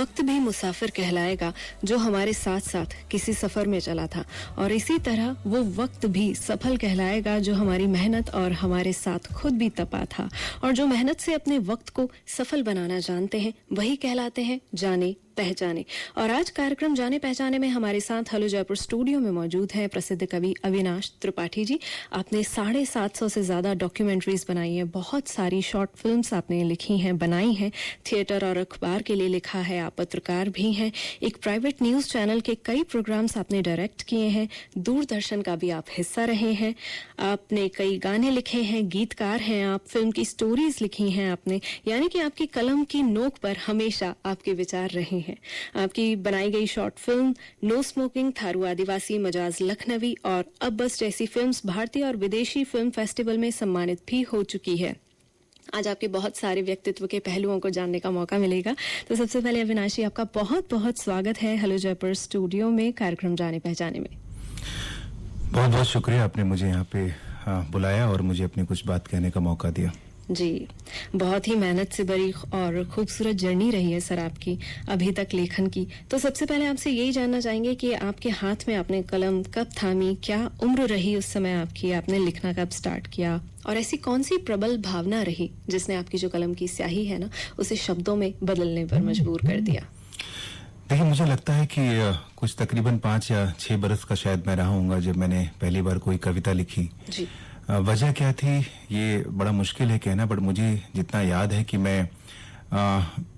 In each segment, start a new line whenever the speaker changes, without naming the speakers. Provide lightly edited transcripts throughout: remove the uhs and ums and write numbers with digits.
वक्त भी मुसाफिर कहलाएगा जो हमारे साथ साथ किसी सफर में चला था, और इसी तरह वो वक्त भी सफल कहलाएगा जो हमारी मेहनत और हमारे साथ खुद भी तपा था। और जो मेहनत से अपने वक्त को सफल बनाना जानते हैं वही कहलाते हैं जाने पहचाने। और आज कार्यक्रम जाने पहचाने में हमारे साथ हेलो जयपुर स्टूडियो में मौजूद हैं प्रसिद्ध कवि अविनाश त्रिपाठी जी। आपने 750 से ज्यादा डॉक्यूमेंट्रीज बनाई हैं, बहुत सारी शॉर्ट फिल्म्स आपने लिखी हैं, बनाई हैं, थिएटर और अखबार के लिए लिखा है, आप पत्रकार भी हैं, एक प्राइवेट न्यूज चैनल के कई प्रोग्राम्स आपने डायरेक्ट किए हैं, दूरदर्शन का भी आप हिस्सा रहे हैं, आपने कई गाने लिखे हैं, गीतकार हैं आप, फिल्म की स्टोरीज लिखी हैं आपने, यानी कि आपकी कलम की नोक पर हमेशा आपके विचार रहे हैं। आपकी बनाई गई short film no smoking, Tharu आदिवासी, मजाज लखनवी और अब बस जैसी फिल्म्स भारतीय और विदेशी फिल्म फेस्टिवल में सम्मानित भी हो चुकी है। आज आपके बहुत सारे व्यक्तित्व के पहलुओं को जानने का मौका मिलेगा। तो सबसे पहले अविनाश जी, आपका बहुत बहुत स्वागत है हेलो जयपुर स्टूडियो में कार्यक्रम जाने पहचाने में।
बहुत बहुत शुक्रिया, आपने मुझे यहाँ पे बुलाया और मुझे अपनी कुछ बात कहने का मौका दिया।
जी, बहुत ही मेहनत से भरी और खूबसूरत जर्नी रही है सर आपकी अभी तक लेखन की। तो सबसे पहले आपसे यही जानना चाहेंगे कि आपके हाथ में आपने कलम कब थामी, क्या उम्र रही उस समय आपकी, आपने लिखना कब स्टार्ट किया, और ऐसी कौन सी प्रबल भावना रही जिसने आपकी जो कलम की स्याही है ना उसे शब्दों में बदलने पर मजबूर कर दिया?
देखिए, मुझे लगता है कि कुछ तकरीबन 5 या 6 बरस का शायद मैं रहा हूँगा जब मैंने पहली बार कोई कविता लिखी।
जी।
वजह क्या थी ये बड़ा मुश्किल है कहना, बट मुझे जितना याद है कि मैं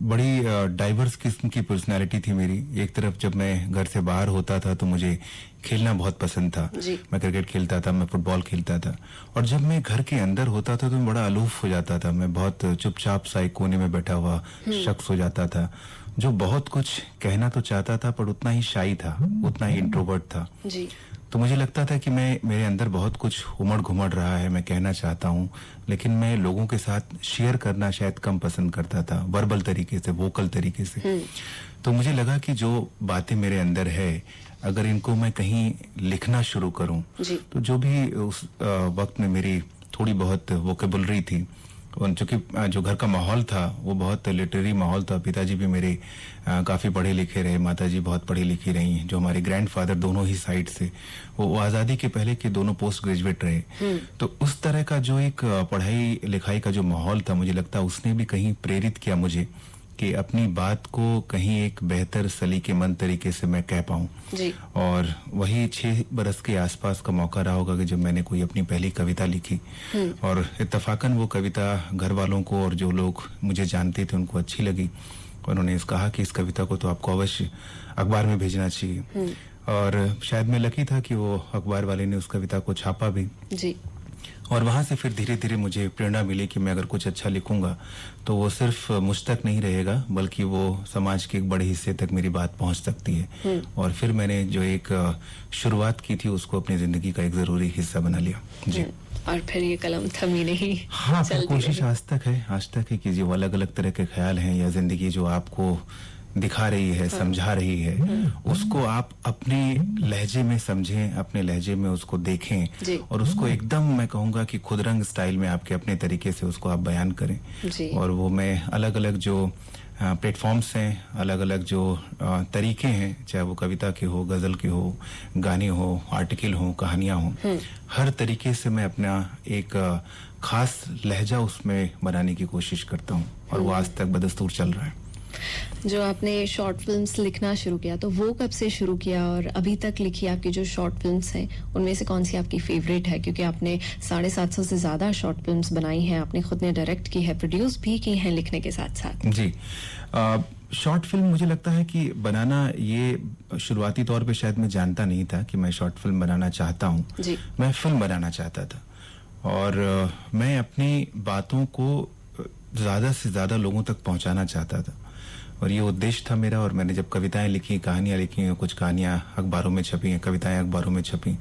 बड़ी डाइवर्स किस्म की पर्सनालिटी थी मेरी। एक तरफ जब मैं घर से बाहर होता था तो मुझे खेलना बहुत पसंद था, मैं क्रिकेट खेलता था, मैं फुटबॉल खेलता था, और जब मैं घर के अंदर होता था तो मैं बड़ा अलूफ हो जाता था, मैं बहुत चुपचाप सा एक कोने में बैठा हुआ शख्स हो जाता था जो बहुत कुछ कहना तो चाहता था पर उतना ही शाई था, उतना ही इंट्रोवर्ट था।
जी।
तो मुझे लगता था कि मेरे अंदर बहुत कुछ उमड़ घुमड़ रहा है, मैं कहना चाहता हूँ, लेकिन मैं लोगों के साथ शेयर करना शायद कम पसंद करता था, वर्बल तरीके से, वोकल तरीके से। तो मुझे लगा कि जो बातें मेरे अंदर है अगर इनको मैं कहीं लिखना शुरू करूं तो जो भी उस वक्त में मेरी थोड़ी बहुत वोकेबुलरी थी, चूंकि जो घर का माहौल था वो बहुत लिटरेरी माहौल था, पिताजी भी मेरे काफी पढ़े लिखे रहे, माताजी बहुत पढ़ी लिखी रही, जो हमारे ग्रैंडफादर दोनों ही साइड से वो आजादी के पहले के दोनों पोस्ट ग्रेजुएट रहे। तो उस तरह का जो एक पढ़ाई लिखाई का जो माहौल था, मुझे लगता उसने भी कहीं प्रेरित किया मुझे कि अपनी बात को कहीं एक बेहतर सलीकेमंद तरीके से मैं कह पाऊं। और वही 6 बरस के आसपास का मौका रहा होगा कि जब मैंने कोई अपनी पहली कविता लिखी, और इत्तफाकन वो कविता घर वालों को और जो लोग मुझे जानते थे उनको अच्छी लगी। उन्होंने कहा कि इस कविता को तो आपको अवश्य अखबार में भेजना चाहिए, और शायद मैं लकी था कि वो अखबार वाले ने उस कविता को छापा भी। और वहां से फिर धीरे धीरे मुझे प्रेरणा मिली कि मैं अगर कुछ अच्छा लिखूंगा तो वो सिर्फ मुझ तक नहीं रहेगा बल्कि वो समाज के एक बड़े हिस्से तक मेरी बात पहुंच सकती है। और फिर मैंने जो एक शुरुआत की थी उसको अपनी जिंदगी का एक जरूरी हिस्सा बना लिया। जी।
और फिर ये कलम थमी नहीं।
हाँ, कोशिश आज तक है कि जो अलग अलग तरह के ख्याल हैं या जिंदगी जो आपको दिखा रही है, समझा रही है, उसको आप अपने लहजे में समझें, अपने लहजे में उसको देखें, और उसको एकदम मैं कहूँगा कि खुदरंग स्टाइल में आपके अपने तरीके से उसको आप बयान करें। और वो मैं अलग अलग जो प्लेटफॉर्म्स हैं, अलग अलग जो तरीके हैं, चाहे वो कविता के हो, गजल के हो, गाने हो, आर्टिकल हो, कहानियां हो, हर तरीके से मैं अपना एक खास लहजा उसमें बनाने की कोशिश करता हूँ, और वो आज तक बदस्तूर चल रहा है।
जो आपने शॉर्ट फिल्म्स लिखना शुरू किया तो वो कब से शुरू किया, और अभी तक लिखी आपकी जो शॉर्ट फिल्म्स हैं उनमें से कौन सी आपकी फेवरेट है? क्योंकि आपने 750 से ज्यादा शॉर्ट फिल्म्स बनाई हैं, आपने खुद ने डायरेक्ट की है, प्रोड्यूस भी की है लिखने के साथ साथ।
जी, शॉर्ट फिल्म मुझे लगता है कि बनाना, ये शुरुआती तौर पे शायद मैं जानता नहीं था कि मैं शॉर्ट फिल्म बनाना चाहता हूँ। मैं फिल्म बनाना चाहता था, और मैं अपनी बातों को ज्यादा से ज्यादा लोगों तक पहुंचाना चाहता था, और ये उद्देश्य था मेरा। और मैंने जब कविताएं लिखी, कहानियां लिखी, कुछ कहानियां अखबारों में छपी, कविताएं अखबारों में छपी,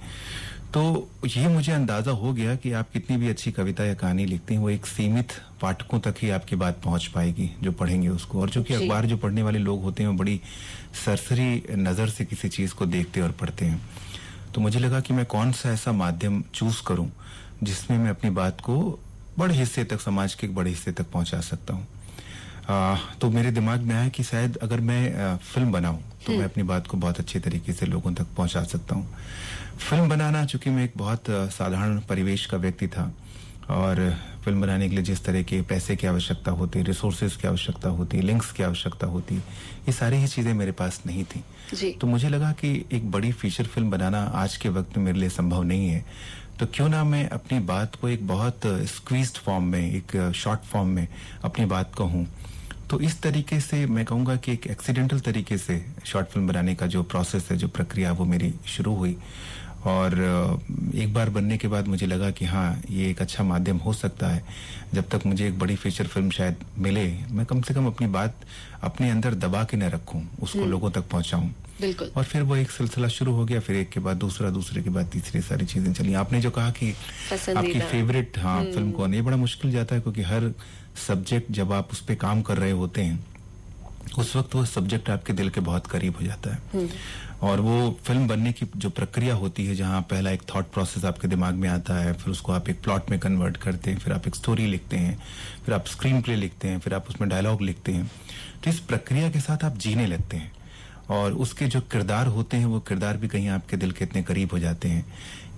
तो ये मुझे अंदाजा हो गया कि आप कितनी भी अच्छी कविता या कहानी लिखते हैं वो एक सीमित पाठकों तक ही आपकी बात पहुंच पाएगी जो पढ़ेंगे उसको। और चूंकि अखबार जो पढ़ने वाले लोग होते हैं वो बड़ी सरसरी नजर से किसी चीज को देखते और पढ़ते हैं, तो मुझे लगा कि मैं कौन सा ऐसा माध्यम चूज करूं जिसमें मैं अपनी बात को बड़े हिस्से तक, समाज के एक बड़े हिस्से तक पहुंचा सकता हूं। तो मेरे दिमाग में आया कि शायद अगर मैं फिल्म बनाऊं तो मैं अपनी बात को बहुत अच्छे तरीके से लोगों तक पहुंचा सकता हूं। फिल्म बनाना, चूंकि मैं एक बहुत साधारण परिवेश का व्यक्ति था और फिल्म बनाने के लिए जिस तरह के पैसे की आवश्यकता होती, रिसोर्सेज की आवश्यकता होती, लिंक्स की आवश्यकता होती, ये सारी ही चीजें मेरे पास नहीं थी।
जी।
तो मुझे लगा कि एक बड़ी फीचर फिल्म बनाना आज के वक्त में मेरे लिए संभव नहीं है, तो क्यों ना मैं अपनी बात को एक बहुत स्क्वीज्ड फॉर्म में, एक शॉर्ट फॉर्म में अपनी बात कहूं। तो इस तरीके से मैं कहूंगा कि एक एक्सीडेंटल तरीके से शॉर्ट फिल्म बनाने का जो प्रोसेस है, जो प्रक्रिया, वो मेरी शुरू हुई। और एक बार बनने के बाद मुझे लगा कि हाँ, ये एक अच्छा माध्यम हो सकता है। जब तक मुझे एक बड़ी फीचर फिल्म शायद मिले, मैं कम से कम अपनी बात अपने अंदर दबा के न रखूं, उसको लोगों तक पहुंचाऊं।
बिल्कुल।
और फिर वो एक सिलसिला शुरू हो गया, फिर एक के बाद दूसरा, दूसरे के बाद तीसरी, सारी चीजें चली। आपने जो कहा कि आपकी फेवरेट फिल्म कौन है, ये बड़ा मुश्किल जाता है, क्योंकि हर सब्जेक्ट जब आप उस पर काम कर रहे होते हैं उस वक्त वो सब्जेक्ट आपके दिल के बहुत करीब हो जाता है। और वो फिल्म बनने की जो प्रक्रिया होती है, जहां पहला एक थॉट प्रोसेस आपके दिमाग में आता है, फिर उसको आप एक प्लॉट में कन्वर्ट करते हैं, फिर आप एक स्टोरी लिखते हैं, फिर आप स्क्रीन प्ले लिखते हैं, फिर आप उसमें डायलॉग लिखते हैं। तो इस प्रक्रिया के साथ आप जीने लगते हैं और उसके जो किरदार होते हैं, वो किरदार भी कहीं आपके दिल के इतने करीब हो जाते हैं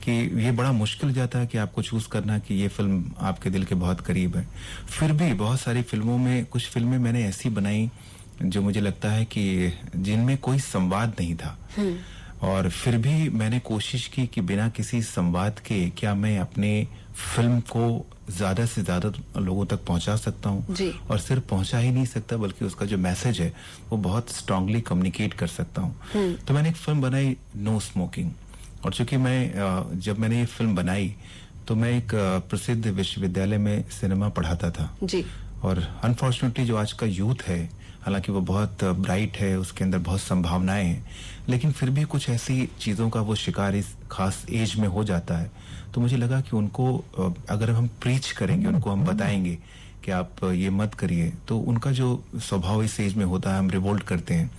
कि ये बड़ा मुश्किल जाता है कि आपको चूज करना कि ये फिल्म आपके दिल के बहुत करीब है। फिर भी बहुत सारी फिल्मों में, कुछ फिल्में मैंने ऐसी बनाई जो मुझे लगता है कि जिनमें कोई संवाद नहीं था, और फिर भी मैंने कोशिश की कि बिना किसी संवाद के क्या मैं अपने फिल्म को ज्यादा से ज्यादा लोगों तक पहुंचा सकता हूं। और सिर्फ पहुंचा ही नहीं सकता, बल्कि उसका जो मैसेज है वो बहुत स्ट्रांगली कम्युनिकेट कर सकता हूं। तो मैंने एक फिल्म बनाई, नो स्मोकिंग। और चूंकि मैं जब मैंने ये फिल्म बनाई तो मैं एक प्रसिद्ध विश्वविद्यालय में सिनेमा पढ़ाता था जी। और अनफॉर्चुनेटली जो आज का यूथ है, हालांकि वो बहुत ब्राइट है, उसके अंदर बहुत संभावनाएं हैं, लेकिन फिर भी कुछ ऐसी चीजों का वो शिकार इस खास एज में हो जाता है। तो मुझे लगा कि उनको अगर हम प्रीच करेंगे, उनको हम बताएंगे कि आप ये मत करिए, तो उनका जो स्वभाव इस एज में होता है, हम रिवोल्ट करते हैं,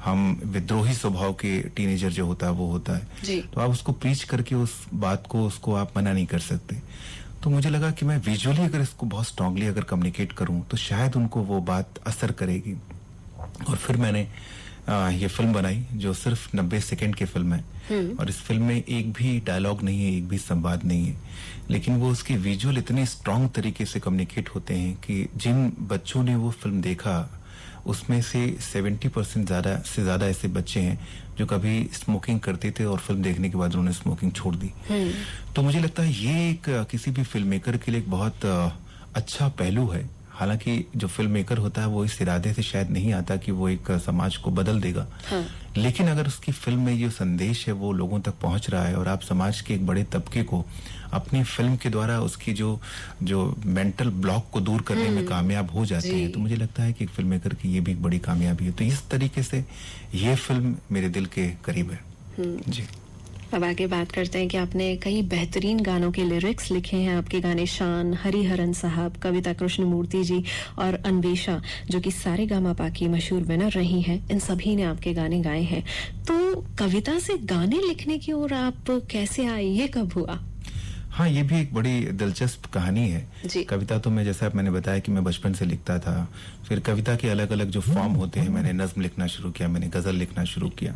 हम विद्रोही स्वभाव के टीनेजर जो होता है वो होता है, तो आप उसको प्रीच करके उस बात को, उसको आप मना नहीं कर सकते। तो मुझे लगा कि मैं विजुअली अगर इसको बहुत स्ट्रांगली अगर कम्युनिकेट करूं तो शायद उनको वो बात असर करेगी। और फिर मैंने ये फिल्म बनाई जो सिर्फ 90 सेकंड की फिल्म है, और इस फिल्म में एक भी डायलॉग नहीं है, एक भी संवाद नहीं है, लेकिन वो उसके विजुअल इतने स्ट्रांग तरीके से कम्युनिकेट होते हैं कि जिन बच्चों ने वो फिल्म देखा उसमें से 70% ज्यादा ऐसे बच्चे हैं जो कभी स्मोकिंग करते थे और फिल्म देखने के बाद उन्होंने स्मोकिंग छोड़ दी। तो मुझे लगता है ये एक किसी भी फिल्म मेकर के लिए एक बहुत अच्छा पहलू है। हालांकि जो फिल्म मेकर होता है वो इस इरादे से शायद नहीं आता कि वो एक समाज को बदल देगा, लेकिन अगर उसकी फिल्म में ये संदेश है वो लोगों तक पहुंच रहा है और आप समाज के एक बड़े तबके को अपनी फिल्म के द्वारा उसकी जो मेंटल ब्लॉक को दूर करने में कामयाब हो जाते हैं, तो मुझे लगता है कि एक फिल्म मेकर की ये भी एक बड़ी कामयाबी है। तो इस तरीके से ये फिल्म मेरे दिल के करीब है। जी।
अब आगे बात करते हैं कि आपने कई बेहतरीन गानों के लिरिक्स लिखे हैं। आपके गाने शान, हरिहरन साहब, कविता कृष्णमूर्ति जी और अन्वेषा, जो कि सारेगामापा की मशहूर विनर रही हैं, इन सभी ने आपके गाने गाए हैं। तो कविता से गाने लिखने की ओर आप कैसे आए, ये कब हुआ?
हाँ, ये भी एक बड़ी दिलचस्प कहानी है। कविता तो मैं, जैसा मैंने बताया कि मैं बचपन से लिखता था, फिर कविता के अलग अलग जो फॉर्म होते हैं, मैंने नज्म लिखना शुरू किया, मैंने गजल लिखना शुरू किया,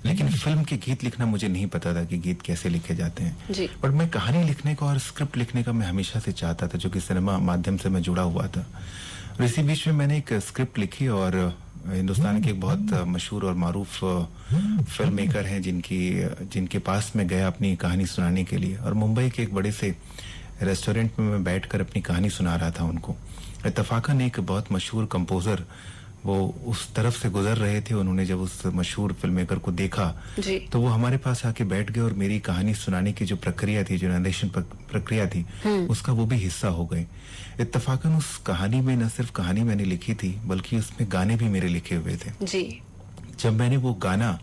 लेकिन फिल्म के गीत लिखना मुझे नहीं पता था कि गीत कैसे लिखे जाते हैं। पर मैं कहानी लिखने का और स्क्रिप्ट लिखने का मैं हमेशा से चाहता था, जो कि सिनेमा माध्यम से मैं जुड़ा हुआ था। और इसी बीच में मैंने एक स्क्रिप्ट लिखी और हिंदुस्तान के एक बहुत मशहूर और मारूफ फिल्म मेकर हैं जिनके पास मैं गया अपनी कहानी सुनाने के लिए, और मुंबई के एक बड़े से रेस्टोरेंट में मैं बैठकर अपनी कहानी सुना रहा था उनको। इत्तफाकन एक बहुत मशहूर कंपोजर वो उस तरफ से गुजर रहे थे। उन्होंने जब उस मशहूर फिल्म मेकर को देखा तो वो हमारे पास आके बैठ गए और मेरी कहानी सुनाने की जो प्रक्रिया थी, जो नरेशन प्रक्रिया थी, उसका वो भी हिस्सा हो गए। इत्तफाकन उस कहानी में न सिर्फ कहानी मैंने लिखी थी, बल्कि उसमें गाने भी मेरे लिखे हुए थे जी। जब मैंने वो गाना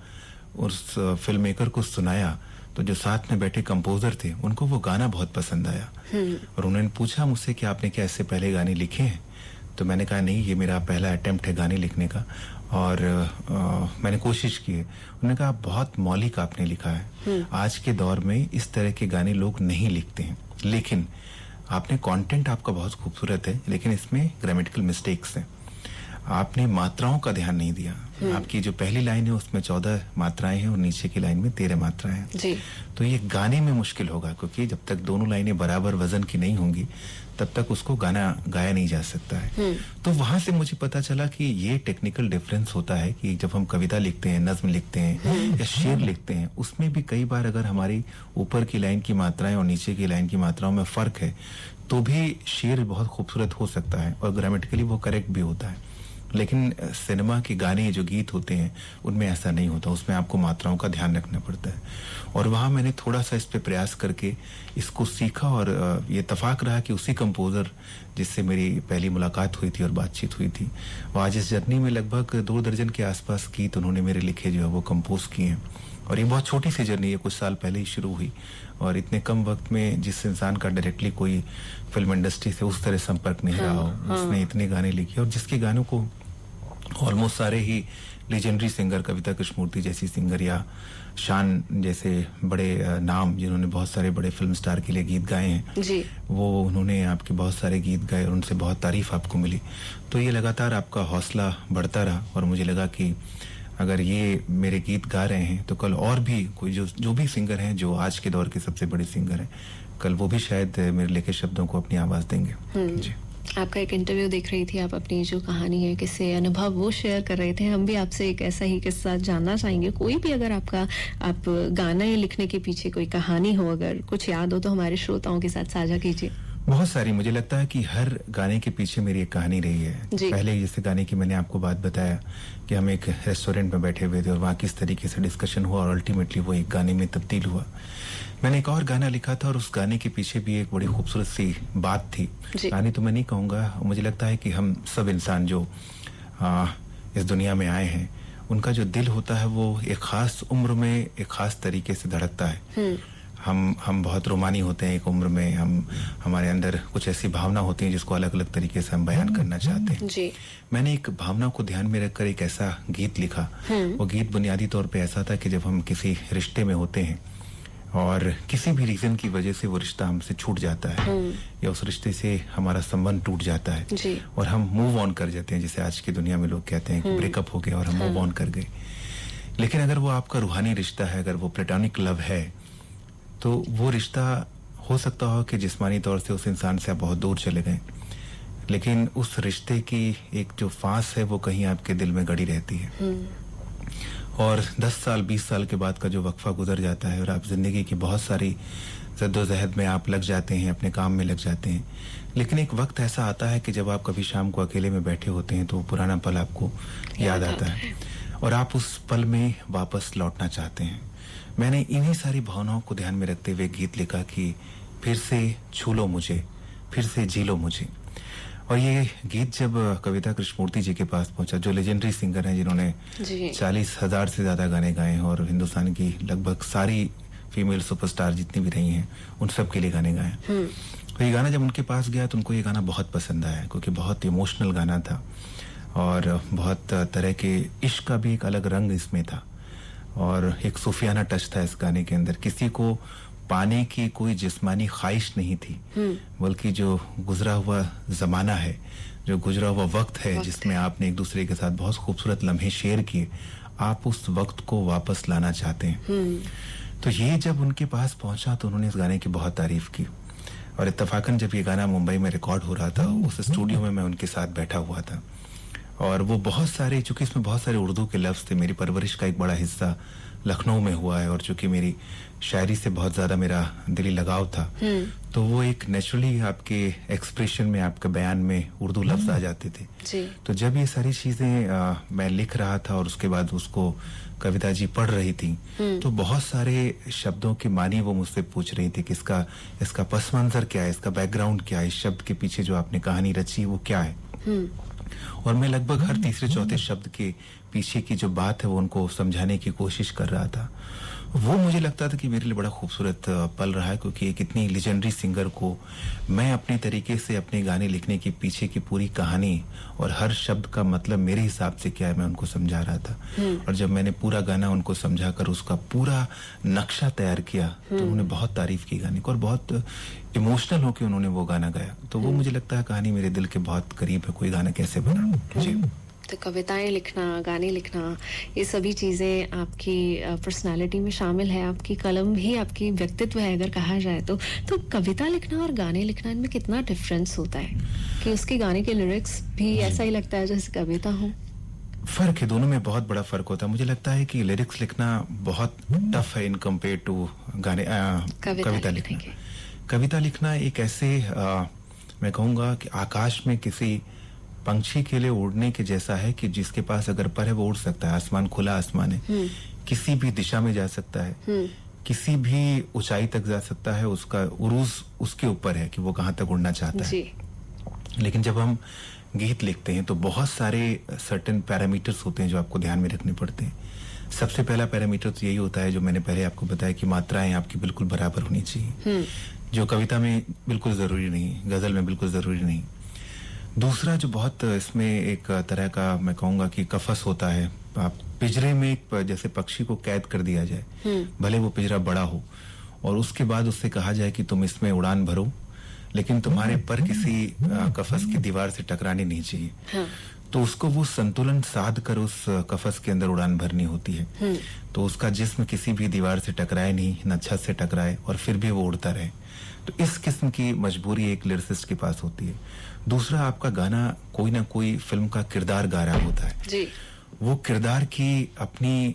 उस फिल्म मेकर को सुनाया तो जो साथ में बैठे कंपोजर थे उनको वो गाना बहुत पसंद आया, और उन्होंने पूछा मुझसे कि आपने क्या इससे पहले गाने लिखे हैं? तो मैंने कहा नहीं, ये मेरा पहला अटेम्प्ट है गाने लिखने का, और मैंने कोशिश की है। उन्होंने कहा बहुत मौलिक आपने लिखा है, आज के दौर में इस तरह के गाने लोग नहीं लिखते हैं, लेकिन आपने कंटेंट आपका बहुत खूबसूरत है, लेकिन इसमें ग्रामेटिकल मिस्टेक्स हैं। आपने मात्राओं का ध्यान नहीं दिया। आपकी जो पहली लाइन है उसमें 14 मात्राएं हैं और नीचे की लाइन में 13 मात्राएं हैं।
जी।
तो ये गाने में मुश्किल होगा, क्योंकि जब तक दोनों लाइनें बराबर वजन की नहीं होंगी तब तक उसको गाना गाया नहीं जा सकता है। तो वहां से मुझे पता चला कि ये टेक्निकल डिफरेंस होता है कि जब हम कविता लिखते हैं, नज्म लिखते हैं या शेर लिखते हैं, उसमें भी कई बार अगर हमारी ऊपर की लाइन की मात्राएं और नीचे की लाइन की मात्राओं में फर्क है तो भी शेर बहुत खूबसूरत हो सकता है और ग्रामेटिकली वो करेक्ट भी होता है। लेकिन सिनेमा के गाने जो गीत होते हैं उनमें ऐसा नहीं होता, उसमें आपको मात्राओं का ध्यान रखना पड़ता है। और वहां मैंने थोड़ा सा इस पे प्रयास करके इसको सीखा और ये इत्तेफाक रहा कि उसी कंपोजर जिससे मेरी पहली मुलाकात हुई थी और बातचीत हुई थी, वो आज इस जर्नी में लगभग 2 दर्जन के आसपास गीत उन्होंने मेरे लिखे जो है वो कंपोज किए हैं। और ये बहुत छोटी सी जर्नी है, कुछ साल पहले ही शुरू हुई और इतने कम वक्त में जिस इंसान का डायरेक्टली कोई फिल्म इंडस्ट्री से उस तरह संपर्क नहीं रहा हो, उसने इतने गाने लिखे और जिसके गानों को ऑलमोस्ट सारे ही लेजेंडरी सिंगर, कविता कृष्णमूर्ति जैसी सिंगर या शान जैसे बड़े नाम जिन्होंने बहुत सारे बड़े फिल्म स्टार के लिए गीत गाए हैं
जी।
वो उन्होंने आपके बहुत सारे गीत गाए और उनसे बहुत तारीफ आपको मिली। तो ये लगातार आपका हौसला बढ़ता रहा और मुझे लगा कि अगर ये मेरे गीत गा रहे हैं तो कल और भी कोई जो भी सिंगर हैं, जो आज के दौर के सबसे बड़े सिंगर हैं, कल वो भी शायद मेरे लिखे शब्दों को अपनी आवाज देंगे। जी।
आपका एक इंटरव्यू देख रही थी, आप अपनी जो कहानी है, किस्से, अनुभव वो शेयर कर रहे थे। हम भी आपसे एक ऐसा ही किस्सा जानना चाहेंगे। कोई भी अगर आप गाना लिखने के पीछे कोई कहानी हो, अगर कुछ याद हो तो हमारे श्रोताओं के साथ साझा कीजिए।
बहुत सारी, मुझे लगता है कि हर गाने के पीछे मेरी एक कहानी रही है। पहले जैसे गाने की मैंने आपको बात बताया कि हम एक रेस्टोरेंट में बैठे हुए थे और वहाँ किस तरीके से डिस्कशन हुआ और अल्टीमेटली वो एक गाने में तब्दील हुआ। मैंने एक और गाना लिखा था और उस गाने के पीछे भी एक बड़ी खूबसूरत सी बात थी। कहानी तो मैं नहीं कहूँगा, मुझे लगता है कि हम सब इंसान जो इस दुनिया में आए हैं उनका जो दिल होता है वो एक खास उम्र में एक खास तरीके से धड़कता है। हम बहुत रोमानी होते हैं एक उम्र में, हमारे अंदर कुछ ऐसी भावना होती है जिसको अलग अलग तरीके से हम बयान करना चाहते हैं।
जी।
मैंने एक भावना को ध्यान में रखकर एक ऐसा गीत लिखा। वो गीत बुनियादी तौर पे ऐसा था कि जब हम किसी रिश्ते में होते हैं और किसी भी रीजन की वजह से वो रिश्ता हमसे छूट जाता है या उस रिश्ते से हमारा संबंध टूट जाता है
जी।
और हम मूव ऑन कर जाते हैं, जैसे आज की दुनिया में लोग कहते हैं कि ब्रेकअप हो गया और हम मूव ऑन कर गए। लेकिन अगर वो आपका रूहानी रिश्ता है, अगर वो प्लेटोनिक लव है, तो वो रिश्ता हो सकता हो कि जिस्मानी तौर से उस इंसान से आप बहुत दूर चले गए, लेकिन उस रिश्ते की एक जो फांस है वो कहीं आपके दिल में गड़ी रहती है। और 10 साल 20 साल के बाद का जो वक्फा गुजर जाता है और आप जिंदगी की बहुत सारी जद्दोजहद में आप लग जाते हैं, अपने काम में लग जाते हैं, लेकिन एक वक्त ऐसा आता है कि जब आप कभी शाम को अकेले में बैठे होते हैं तो पुराना पल आपको याद आता है और आप उस पल में वापस लौटना चाहते हैं। मैंने इन्हीं सारी भावनाओं को ध्यान में रखते हुए गीत लिखा कि फिर से छू लो मुझे, फिर से जी लो मुझे। और ये गीत जब कविता कृष्णमूर्ति जी के पास पहुंचा, जो लेजेंडरी सिंगर हैं जिन्होंने 40,000 से ज्यादा गाने गाए हैं और हिंदुस्तान की लगभग सारी फीमेल सुपरस्टार जितनी भी रही हैं उन सब के लिए गाने गाए। तो ये गाना जब उनके पास गया तो उनको ये गाना बहुत पसंद आया, क्योंकि बहुत इमोशनल गाना था और बहुत तरह के इश्क का भी एक अलग रंग इसमें था और एक सूफियाना टच था इस गाने के अंदर। किसी को पाने की कोई जिस्मानी ख्वाहिश नहीं थी, बल्कि जो गुजरा हुआ जमाना है, जो गुजरा हुआ वक्त है जिसमें आपने एक दूसरे के साथ बहुत खूबसूरत लम्हे शेयर किए, आप उस वक्त को वापस लाना चाहते हैं। तो ये जब उनके पास पहुंचा तो उन्होंने इस गाने की बहुत तारीफ की और इत्तफाकन जब ये गाना मुंबई में रिकॉर्ड हो रहा था उस स्टूडियो में मैं उनके साथ बैठा हुआ था और वो बहुत सारे, चूंकि इसमें बहुत सारे उर्दू के लफ्ज थे, मेरी परवरिश का एक बड़ा हिस्सा लखनऊ में हुआ है और चूंकि मेरी शायरी से बहुत ज्यादा मेरा दिली लगाव था तो वो एक नेचुरली आपके एक्सप्रेशन में, आपके बयान में उर्दू लफ्ज आ जाते थे
जी।
तो जब ये सारी चीजें मैं लिख रहा था और उसके बाद उसको कविता जी पढ़ रही थी तो बहुत सारे शब्दों के मानी वो मुझसे पूछ रही थी कि इसका पस मंजर क्या है, इसका बैकग्राउंड क्या है, इस शब्द के पीछे जो आपने कहानी रची वो क्या है। और मैं लगभग हर तीसरे चौथे शब्द के पीछे की जो बात है वो उनको समझाने की कोशिश कर रहा था। वो मुझे लगता था कि मेरे लिए बड़ा खूबसूरत पल रहा है, क्योंकि एक इतनी लेजेंडरी सिंगर को मैं अपने तरीके से अपने गाने लिखने के पीछे की पूरी कहानी और हर शब्द का मतलब मेरे हिसाब से क्या है मैं उनको समझा रहा था। और जब मैंने पूरा गाना उनको समझाकर उसका पूरा नक्शा तैयार किया तो उन्होंने बहुत तारीफ की गाने को और बहुत इमोशनल होकर उन्होंने वो गाना गाया। तो वो मुझे लगता है कहानी मेरे दिल के बहुत करीब है, कोई गाना कैसे बना। जी।
तो कविताएं लिखना, गाने लिखना, ये सभी चीजें आपकी पर्सनालिटी में शामिल है। आपकी कलम भी आपकी व्यक्तित्व है अगर कहा जाए तो कविता लिखना और गाने लिखना, इनमें कितना डिफरेंस होता है कि उसके गाने के लिरिक्स भी ऐसा ही लगता है जैसे कविता हो?
फर्क है, दोनों में बहुत बड़ा फर्क होता है। मुझे लगता है कि लिरिक्स लिखना बहुत टफ है इन कंपेयर टू गाने कविता लिखना। कविता लिखना एक ऐसे मैं कहूँगा कि आकाश में किसी पंछी के लिए उड़ने के जैसा है कि जिसके पास अगर पर है वो उड़ सकता है। आसमान, खुला आसमान है, किसी भी दिशा में जा सकता है, किसी भी ऊंचाई तक जा सकता है। उसका उरूज उसके ऊपर है कि वो कहाँ तक उड़ना चाहता है। लेकिन जब हम गीत लिखते हैं तो बहुत सारे सर्टेन पैरामीटर्स होते हैं जो आपको ध्यान में रखने पड़ते हैं। सबसे पहला पैरामीटर तो यही होता है जो मैंने पहले आपको बताया कि मात्राएं आपकी बिल्कुल बराबर होनी चाहिए, जो कविता में बिल्कुल जरूरी नहीं, गजल में बिल्कुल जरूरी नहीं। दूसरा जो बहुत इसमें एक तरह का मैं कहूँगा कि कफस होता है। आप पिंजरे में एक जैसे पक्षी को कैद कर दिया जाए, भले वो पिंजरा बड़ा हो, और उसके बाद उससे कहा जाए कि तुम इसमें उड़ान भरो, लेकिन तुम्हारे पर किसी कफस की दीवार से टकराने नहीं चाहिए। तो उसको वो संतुलन साध कर उस कफस के अंदर उड़ान भरनी होती है। तो उसका जिस्म किसी भी दीवार से टकराए नहीं, न छत से टकराए, और फिर भी वो उड़ता रहे। तो इस किस्म की मजबूरी एक लिरिसिस्ट के पास होती है। दूसरा, आपका गाना कोई ना कोई फिल्म का किरदार गा रहा होता है
जी।
वो किरदार की अपनी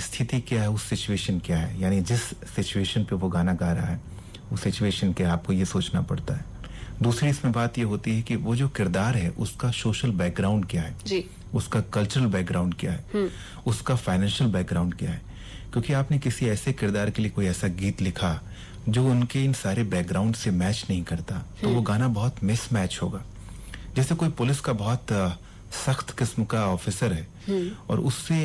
स्थिति क्या है, उस सिचुएशन क्या है, यानी जिस सिचुएशन पे वो गाना गा रहा है वो सिचुएशन क्या है, आपको ये सोचना पड़ता है। दूसरी इसमें बात ये होती है कि वो जो किरदार है उसका सोशल बैकग्राउंड क्या है
जी।
उसका कल्चरल बैकग्राउंड क्या है, उसका फाइनेंशियल बैकग्राउंड क्या है। क्योंकि आपने किसी ऐसे किरदार के लिए कोई ऐसा गीत लिखा जो उनके इन सारे बैकग्राउंड से मैच नहीं करता, तो वो गाना बहुत मिसमैच होगा। जैसे कोई पुलिस का बहुत सख्त किस्म का ऑफिसर है और उससे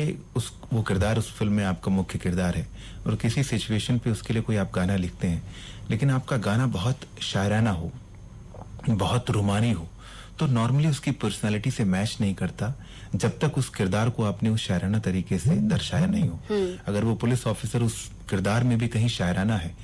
वो किरदार उस फिल्म में आपका मुख्य किरदार है, और किसी सिचुएशन पे उसके लिए कोई आप गाना लिखते हैं, लेकिन आपका गाना बहुत शायराना हो, बहुत रुमानी हो, तो नॉर्मली उसकी पर्सनालिटी से मैच नहीं करता जब तक उस किरदार को आपने उस शायराना तरीके से दर्शाया नहीं हो। अगर वो पुलिस ऑफिसर उस किरदार में भी कहीं शायराना है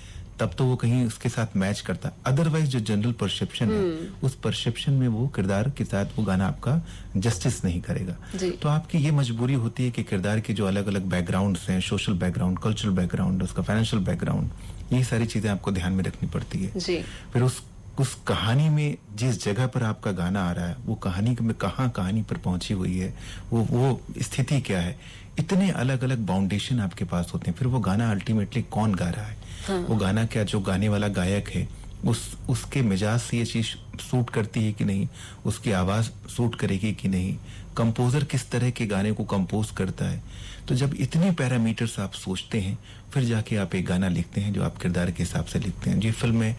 तब तो वो कहीं उसके साथ मैच करता, अदरवाइज जो जनरल परसेप्शन है उस परसेप्शन में वो किरदार के साथ वो गाना आपका जस्टिस नहीं करेगा। तो आपकी ये मजबूरी होती है कि किरदार के जो अलग अलग बैकग्राउंड्स हैं, सोशल बैकग्राउंड, कल्चरल बैकग्राउंड, उसका फाइनेंशियल बैकग्राउंड, ये सारी चीजें आपको ध्यान में रखनी पड़ती है। फिर उस कहानी में जिस जगह पर आपका गाना आ रहा है वो कहानी में कहाँ कहानी पर पहुंची हुई है, वो स्थिति क्या है, इतने अलग अलग बाउंडेशन आपके पास होते हैं। फिर वो गाना अल्टीमेटली कौन गा रहा है, वो गाना क्या जो गाने वाला गायक है उसके मिजाज से ये चीज सूट करती है कि नहीं, उसकी आवाज सूट करेगी कि नहीं, कंपोजर किस तरह के गाने को कंपोज करता है। तो जब इतने पैरामीटर्स आप सोचते हैं फिर जाके आप एक गाना लिखते हैं जो आप किरदार के हिसाब से लिखते हैं। जी, फिल्म में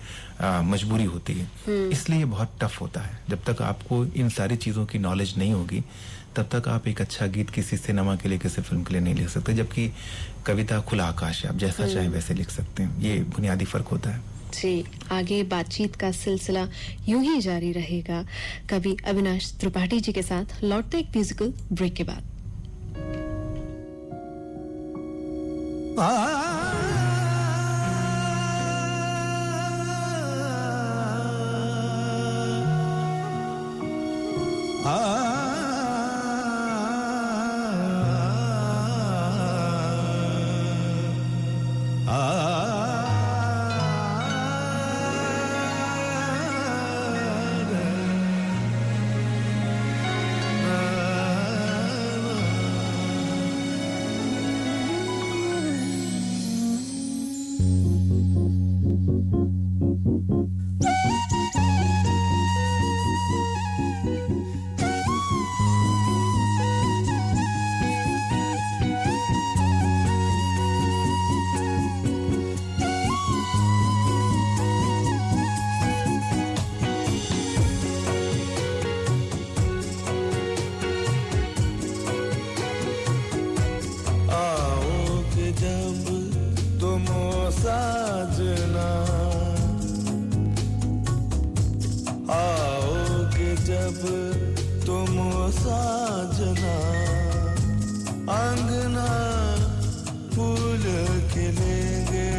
मजबूरी होती है, इसलिए बहुत टफ होता है। जब तक आपको इन सारी चीजों की नॉलेज नहीं होगी तब तक आप एक अच्छा गीत किसी सिनेमा के लिए, किसी फिल्म के लिए नहीं लिख सकते। जबकि कविता खुला आकाश है, आप जैसा चाहे वैसे लिख सकते हैं। ये बुनियादी फर्क होता है।
जी, आगे बातचीत का सिलसिला यूं ही जारी रहेगा कवि अविनाश त्रिपाठी जी के साथ, लौटते एक म्यूजिकल ब्रेक के बाद।
साजना अंगना फूल खिलेंगे,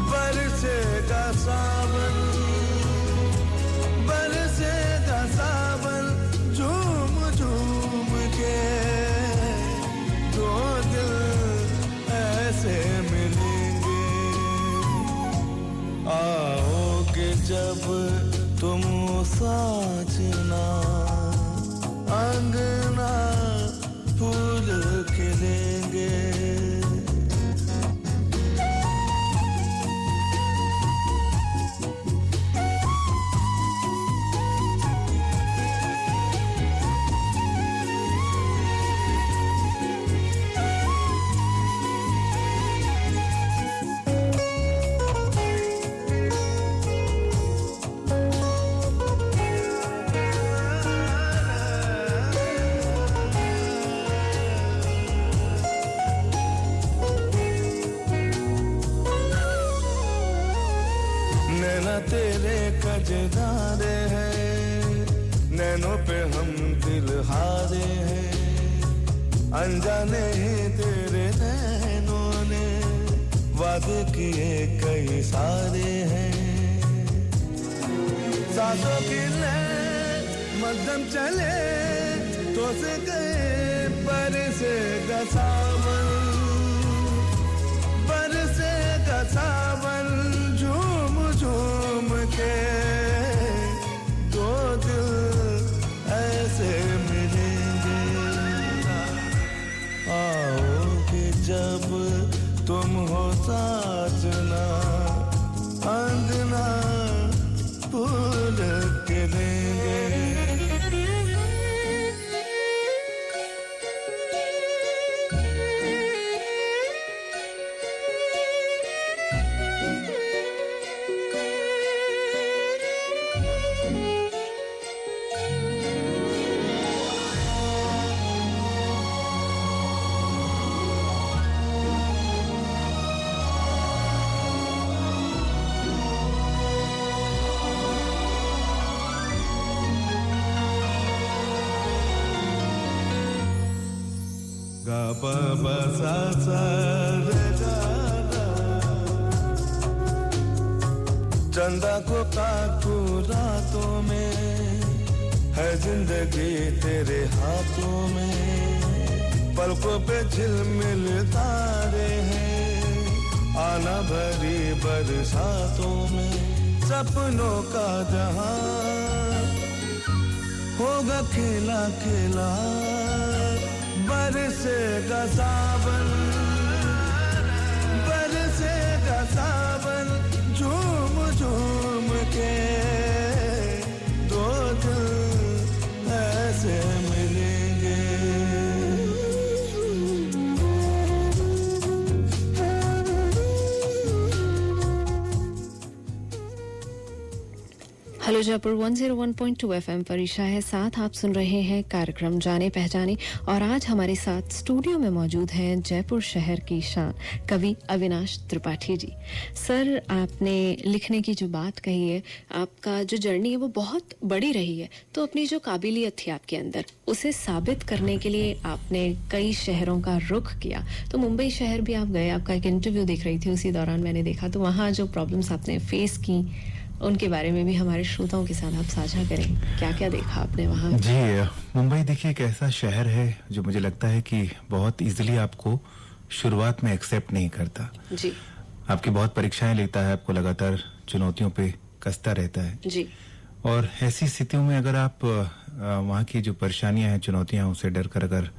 बरसेगा सावन, बरसेगा सावन, झूम तुम साजना अंगना फूल खिलेंगे तेरे कजदारे हैं नैनों पे हम दिल हारे हैं अनजाने ही तेरे नैनों ने वादे किए कई सारे हैं सांसों की लय मध्यम चले तो से गए पर से सावन पर से सावन झूम के दो दिल ऐसे मिलेंगे आओगे जब तुम हो साजना अंगना फूल के देंगे चंदा को काटू रातों में है जिंदगी तेरे हाथों में पलकों पे झिलमिल तारे हैं आना भरी बरसातों में सपनों का जहां होगा खिला खिला बरसेगा सावन बरसेगा सावन झूम झूम के दो दिल ऐसे मिलेंगे
हेलो जयपुर 101.2 एफएम पर ईशा है साथ आप सुन रहे हैं कार्यक्रम जाने पहचाने और आज हमारे साथ स्टूडियो में मौजूद हैं जयपुर शहर की शान कवि अविनाश त्रिपाठी जी। सर आपने लिखने की जो बात कही है आपका जो जर्नी है वो बहुत बड़ी रही है तो अपनी जो काबिलियत थी आपके अंदर उसे साबित करने के लिए आपने कई शहरों का रुख किया तो मुंबई शहर भी आप गए आपका एक इंटरव्यू देख रही थी उसी दौरान मैंने देखा तो वहाँ जो प्रॉब्लम्स आपने फेस की उनके बारे में भी हमारे श्रोताओं के साथ आप साझा करें क्या क्या देखा आपने वहाँ
जी मुंबई देखिए एक ऐसा शहर है जो मुझे लगता है कि बहुत इजीली आपको शुरुआत में एक्सेप्ट नहीं करता
जी
आपकी बहुत परीक्षाएं लेता है आपको लगातार चुनौतियों पे कसता रहता है
जी
और ऐसी स्थितियों में अगर आप वहाँ की जो परेशानियां हैं चुनौतियां हैं उससे डर कर अगर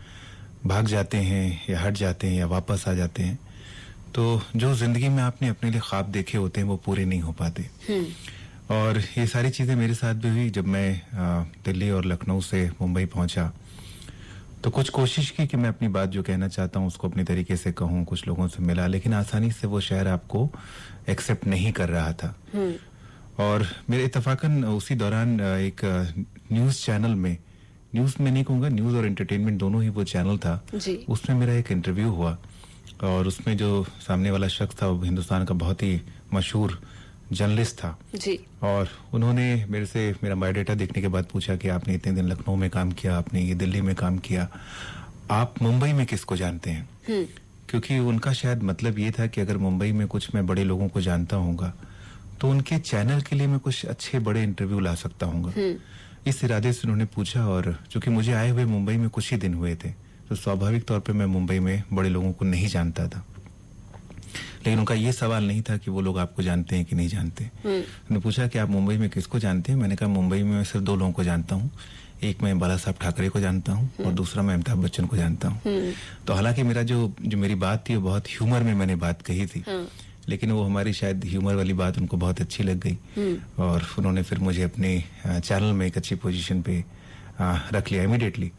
भाग जाते हैं या हट जाते हैं या वापस आ जाते हैं तो जो जिंदगी में आपने अपने लिए ख्वाब देखे होते हैं वो पूरे नहीं हो पाते और ये सारी चीजें मेरे साथ भी हुई जब मैं दिल्ली और लखनऊ से मुंबई पहुंचा तो कुछ कोशिश की कि मैं अपनी बात जो कहना चाहता हूँ उसको अपने तरीके से कहूँ कुछ लोगों से मिला लेकिन आसानी से वो शहर आपको एक्सेप्ट नहीं कर रहा था और मेरे इत्तफाकन उसी दौरान एक न्यूज चैनल में न्यूज में नहीं कहूँगा न्यूज और एंटरटेनमेंट दोनों ही वो चैनल था उसमें मेरा एक इंटरव्यू हुआ और उसमें जो सामने वाला शख्स था वो हिंदुस्तान का बहुत ही मशहूर जर्नलिस्ट था
जी
और उन्होंने मेरे से मेरा बायोडाटा देखने के बाद पूछा कि आपने इतने दिन लखनऊ में काम किया आपने ये दिल्ली में काम किया आप मुंबई में किसको जानते हैं क्योंकि उनका शायद मतलब ये था कि अगर मुंबई में कुछ मैं बड़े लोगों को जानता हूँगा तो उनके चैनल के लिए मैं कुछ अच्छे बड़े इंटरव्यू ला सकता हूँगा इस इरादे से उन्होंने पूछा और चूंकि मुझे आए हुए मुंबई में कुछ ही दिन हुए थे तो स्वाभाविक तौर पे मैं मुंबई में बड़े लोगों को नहीं जानता था लेकिन उनका ये सवाल नहीं था कि वो लोग आपको जानते हैं कि नहीं जानते। उन्होंने पूछा कि आप मुंबई में किसको जानते हैं। मैंने कहा मुंबई में मैं सिर्फ 2 लोगों को जानता हूँ, एक मैं बाला साहब ठाकरे को जानता हूँ और दूसरा मैं अमिताभ बच्चन को जानता हूँ। तो हालांकि मेरा जो मेरी बात थी वो बहुत ह्यूमर में मैंने बात कही थी, लेकिन वो हमारी शायद ह्यूमर वाली बात उनको बहुत अच्छी लग गई और उन्होंने फिर मुझे अपने चैनल में एक अच्छी पोजीशन पे रख लिया इमीडिएटली।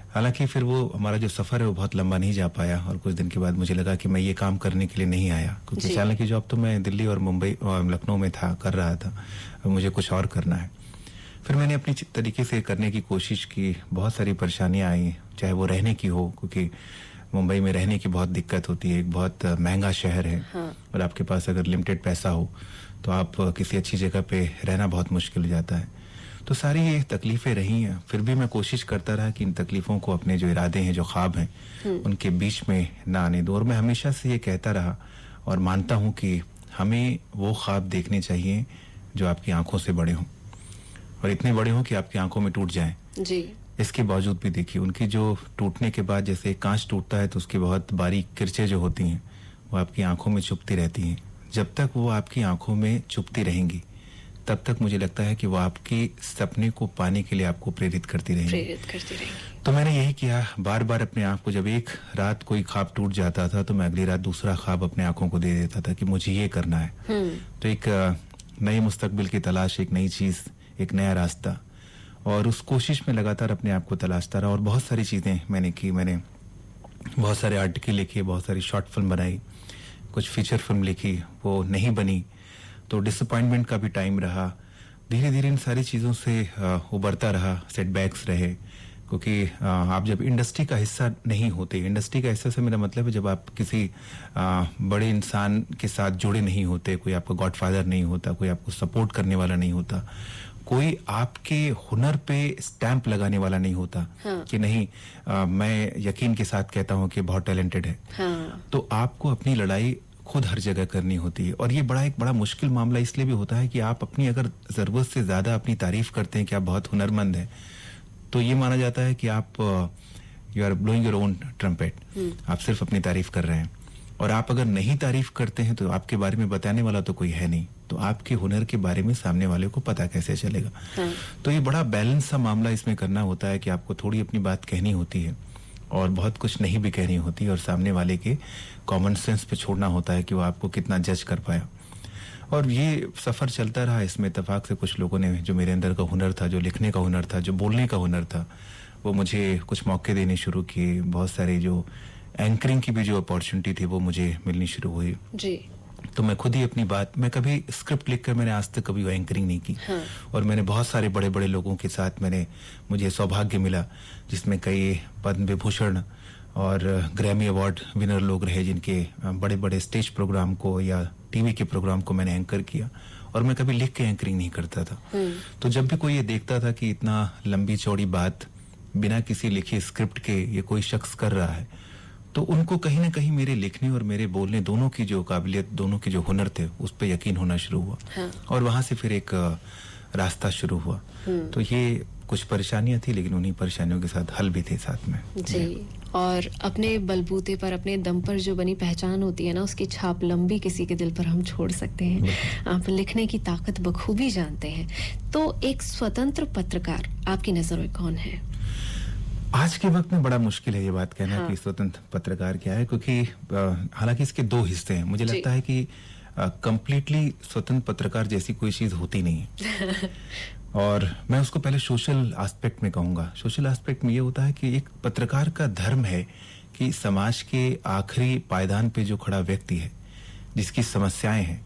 हालांकि फिर वो हमारा जो सफर है वो बहुत लंबा नहीं जा पाया और कुछ दिन के बाद मुझे लगा कि मैं ये काम करने के लिए नहीं आया, क्योंकि चैनल की जॉब तो मैं दिल्ली और मुंबई और लखनऊ में कर रहा था और मुझे कुछ और करना है। फिर मैंने अपनी तरीके से करने की कोशिश की। बहुत सारी परेशानियां आई, चाहे वो रहने की हो, क्योंकि मुंबई में रहने की बहुत दिक्कत होती है, एक बहुत महंगा शहर है और आपके पास अगर लिमिटेड पैसा हो तो आप किसी अच्छी जगह पे रहना बहुत मुश्किल हो जाता है। तो सारी ये तकलीफें रही हैं, फिर भी मैं कोशिश करता रहा कि इन तकलीफों को, अपने जो इरादे हैं, जो ख्वाब हैं, उनके बीच में ना आने दो। और मैं हमेशा से ये कहता रहा और मानता हूं कि हमें वो ख्वाब देखने चाहिए जो आपकी आंखों से बड़े हों और इतने बड़े हों कि आपकी आंखों में टूट जाएं।
जी।
इसके बावजूद भी देखिए, उनकी जो टूटने के बाद जैसे कांच टूटता है तो उसकी बहुत बारीक किरचें जो होती हैं वो आपकी आंखों में चुभती रहती हैं। जब तक वो आपकी आंखों में चुभती रहेंगी तब तक मुझे लगता है कि वो आपके सपने को पाने के लिए आपको प्रेरित करती रहेंगी। तो मैंने यही किया, बार बार अपने आप को, जब एक रात कोई ख्वाब टूट जाता था तो मैं अगली रात दूसरा ख्वाब अपने आंखों को दे देता था कि मुझे ये करना है। तो एक नए मुस्तकबिल की तलाश, एक नई चीज, एक नया रास्ता, और उस कोशिश में लगातार अपने आप को तलाशता रहा और बहुत सारी चीजें मैंने की। मैंने बहुत सारे आर्टिकल लिखे, बहुत सारी शॉर्ट फिल्म बनाई, कुछ फीचर फिल्म लिखी, वो नहीं बनी तो डिसअपॉइंटमेंट का भी टाइम रहा। धीरे धीरे इन सारी चीज़ों से उबरता रहा, सेटबैक्स रहे, क्योंकि आप जब इंडस्ट्री का हिस्सा नहीं होते, इंडस्ट्री का हिस्सा से मेरा मतलब है जब आप किसी बड़े इंसान के साथ जुड़े नहीं होते, कोई आपका गॉडफादर नहीं होता, कोई आपको सपोर्ट करने वाला नहीं होता, कोई आपके हुनर पे स्टैंप लगाने वाला नहीं होता कि नहीं मैं यकीन के साथ कहता हूँ कि बहुत टैलेंटेड है। तो आपको अपनी लड़ाई खुद हर जगह करनी होती है और ये एक बड़ा मुश्किल मामला इसलिए भी होता है कि आप अपनी अगर जरूरत से ज्यादा अपनी तारीफ करते हैं कि आप बहुत हुनरमंद हैं तो ये माना जाता है कि आप you are blowing your own trumpet, आप सिर्फ अपनी तारीफ कर रहे हैं। और आप अगर नहीं तारीफ करते हैं तो आपके बारे में बताने वाला तो कोई है नहीं, तो आपके हुनर के बारे में सामने वाले को पता कैसे चलेगा। तो ये बड़ा बैलेंस सा मामला इसमें करना होता है कि आपको थोड़ी अपनी बात कहनी होती है और बहुत कुछ नहीं भी कहनी होती और सामने वाले के कॉमन सेंस पे छोड़ना होता है कि वो आपको कितना जज कर पाया। और ये सफर चलता रहा। इसमें इत्तेफाक से कुछ लोगों ने, जो मेरे अंदर का हुनर था, जो लिखने का हुनर था, जो बोलने का हुनर था, वो मुझे कुछ मौके देने शुरू किए। बहुत सारे जो एंकरिंग की भी जो अपॉर्चुनिटी थी वो मुझे मिलनी शुरू हुई
जी।
तो मैं खुद ही अपनी बात, मैं कभी स्क्रिप्ट लिखकर मैंने आज तक कभी एंकरिंग नहीं की। और मैंने बहुत सारे बड़े बड़े लोगों के साथ मुझे सौभाग्य मिला जिसमें कई पद्म विभूषण और ग्रैमी अवार्ड विनर लोग रहे जिनके बड़े बड़े स्टेज प्रोग्राम को या टीवी के प्रोग्राम को मैंने एंकर किया। और मैं कभी लिख के एंकरिंग नहीं करता था। तो जब भी कोई ये देखता था कि इतना लंबी चौड़ी बात बिना किसी लिखे स्क्रिप्ट के ये कोई शख्स कर रहा है तो उनको कहीं ना कहीं मेरे लिखने और मेरे बोलने दोनों की जो काबिलियत, दोनों के जो हुनर थे उस पर यकीन होना शुरू हुआ। और वहां से फिर एक रास्ता शुरू हुआ। तो ये कुछ परेशानियां थी लेकिन उन्हीं परेशानियों के साथ हल भी थे साथ में
जी। और अपने बलबूते पर, अपने दम पर जो बनी पहचान होती है ना, उसकी छाप लंबी किसी के दिल पर हम छोड़ सकते हैं। आप लिखने की ताकत बखूबी जानते हैं। तो एक स्वतंत्र पत्रकार आपकी नजर में कौन है?
आज के वक्त में बड़ा मुश्किल है ये बात कहना कि स्वतंत्र पत्रकार क्या है, क्योंकि हालांकि इसके 2 हिस्से हैं। मुझे लगता है कि कंप्लीटली स्वतंत्र पत्रकार जैसी कोई चीज होती नहीं है। और मैं उसको पहले सोशल एस्पेक्ट में कहूंगा। सोशल एस्पेक्ट में ये होता है कि एक पत्रकार का धर्म है कि समाज के आखिरी पायदान पे जो खड़ा व्यक्ति है, जिसकी समस्याएं हैं,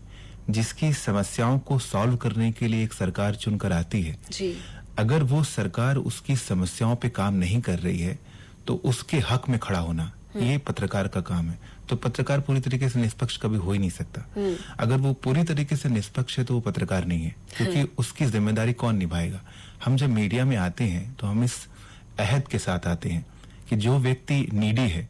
जिसकी समस्याओं को सॉल्व करने के लिए एक सरकार चुनकर आती है
जी।
अगर वो सरकार उसकी समस्याओं पे काम नहीं कर रही है तो उसके हक में खड़ा होना ये पत्रकार का काम है। तो पत्रकार पूरी तरीके से निष्पक्ष कभी हो ही नहीं सकता। अगर वो पूरी तरीके से निष्पक्ष है तो वो पत्रकार नहीं है, क्योंकि उसकी जिम्मेदारी कौन निभाएगा। हम जब मीडिया में आते हैं तो हम इस अहद के साथ आते हैं कि जो व्यक्ति नीडी है,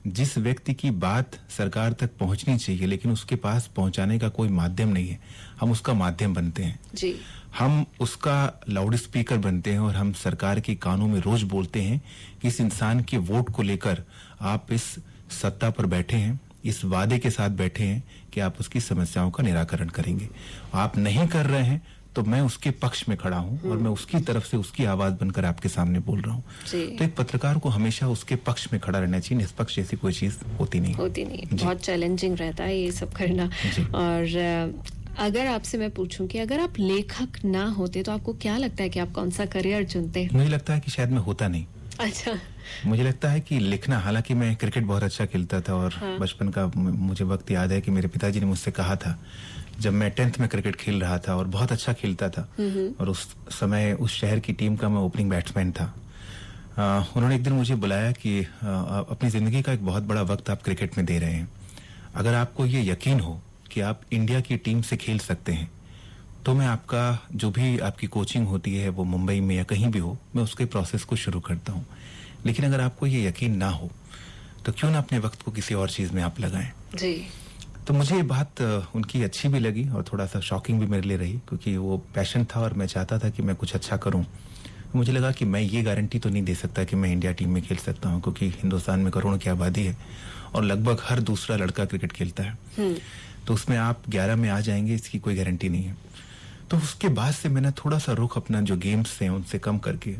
जिस व्यक्ति की बात सरकार तक पहुंचनी चाहिए लेकिन उसके पास पहुंचाने का कोई माध्यम नहीं है, हम उसका माध्यम बनते हैं
जी।
हम उसका लाउड स्पीकर बनते हैं और हम सरकार के कानों में रोज बोलते हैं कि इस इंसान के वोट को लेकर आप इस सत्ता पर बैठे हैं, इस वादे के साथ बैठे हैं कि आप उसकी समस्याओं का निराकरण करेंगे। आप नहीं कर रहे हैं तो मैं उसके पक्ष में खड़ा हूं और मैं उसकी तरफ से उसकी आवाज बनकर आपके सामने बोल रहा हूं। तो एक पत्रकार को हमेशा उसके पक्ष में खड़ा रहना चाहिए, निष्पक्ष जैसी कोई चीज होती नहीं।
बहुत चैलेंजिंग रहता है ये सब करना। और अगर आपसे मैं पूछूं कि अगर आप लेखक ना होते तो आपको क्या लगता है कि आप कौन सा करियर चुनते?
मुझे लगता है कि शायद मैं होता नहीं।
अच्छा।
मुझे लगता है कि लिखना, हालांकि मैं क्रिकेट बहुत अच्छा खेलता था और बचपन का मुझे वक्त याद है कि मेरे पिताजी ने मुझसे कहा था, जब मैं 10th में क्रिकेट खेल रहा था और बहुत अच्छा खेलता था और उस समय उस शहर की टीम का मैं ओपनिंग बैट्समैन था, उन्होंने एक दिन मुझे बुलाया कि अपनी जिंदगी का एक बहुत बड़ा वक्त आप क्रिकेट में दे रहे हैं, अगर आपको ये यकीन हो कि आप इंडिया की टीम से खेल सकते हैं तो मैं आपका जो भी आपकी कोचिंग होती है वो मुंबई में या कहीं भी हो, मैं उसके प्रोसेस को शुरू करता हूँ, लेकिन अगर आपको ये यकीन ना हो तो क्यों ना अपने वक्त को किसी और चीज में आप लगाएं।
जी।
तो मुझे ये बात उनकी अच्छी भी लगी और थोड़ा सा शॉकिंग भी मेरे लिए रही, क्योंकि वो पैशन था और मैं चाहता था कि मैं कुछ अच्छा करूं। मुझे लगा कि मैं ये गारंटी तो नहीं दे सकता कि मैं इंडिया टीम में खेल सकता हूं, क्योंकि हिंदुस्तान में करोड़ों की आबादी है और लगभग हर दूसरा लड़का क्रिकेट खेलता है, तो उसमें आप 11 में आ जाएंगे इसकी कोई गारंटी नहीं है। तो उसके बाद से मैंने थोड़ा सा रुख अपना जो गेम्स थे उनसे कम करके